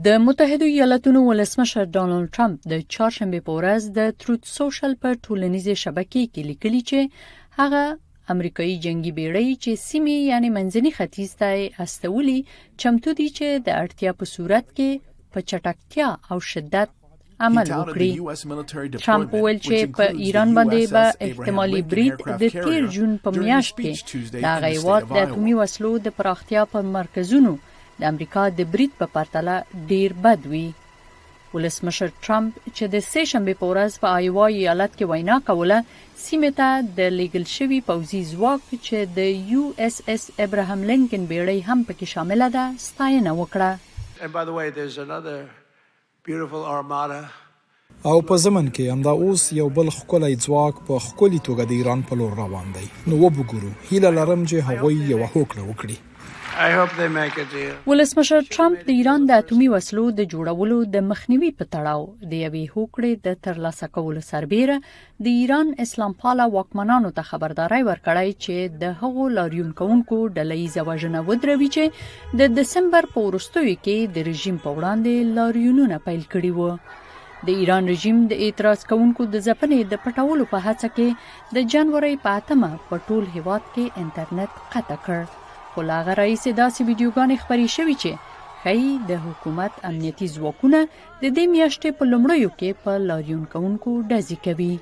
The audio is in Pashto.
د متحده ایالتونو ولسمشر ډونالډ ټرمپ د چهارشنبه په ورځ د تروت سوشل په ټولنیزې شبکې کې لیکلي چې هغه امریکایي جنگي بیړۍ چې سیمې یعنی منځني ختیځ ته استولي چمتو دي چې د اړتیا په صورت کې په چټکتیا او شدت عمل وکړي. ټرمپ وویل چې په ایران باندې به احتمالي برید د 13 جون په میاشت کې د هېواد د اټومي وسلو د پراختیا په مرکزونو د امریکا د برید په پرتله ډیر بد وي. ولسمشر ټرمپ چې د سه شنبه په ورځ په ایوا ایالت کې وینا کوله سیمې ته د لیګل شوی پوځي ځواک چې د یو اس اس ابراهام لینکن بیړۍ هم پکې شامل ده ستاینه وکړه. او په زمن کې همدا اوس یو بل ښکلی ځواک په ښکلي توګه د ایران په لور روان دی. نو وګورو هیله لرم چې هغوی یوه هوکړه وکړي. ولسمشر ټرمپ د ایران د اټومي وسلو د جوړولو د مخنیوي په تړاو د یوې هوکړې د ترلاسه کولو سربیره د ایران اسلام پاله واکمنانو ته خبرداري ورکړای چې د هغو لاریون کوونکو ډلهییزه وژنه ودروي چې د دسمبر په وروستیو کې د رژیم په وړاندې لاریونونه پیل کړي وو. د ایران رژیم د اعتراض کوونکو د ځپنې د پټولو په هڅه کې د جنوري په 8 په ټول هېواد کې انټرنیټ قطع کړ. خو لا هغه راهیسې داسې ویډیوګانې خپرې شوې چې ښایي د حکومت امنیتي ځواکونه د دې میاشتې په لومړیو کې په لاریون کوونکو ډزې کوي.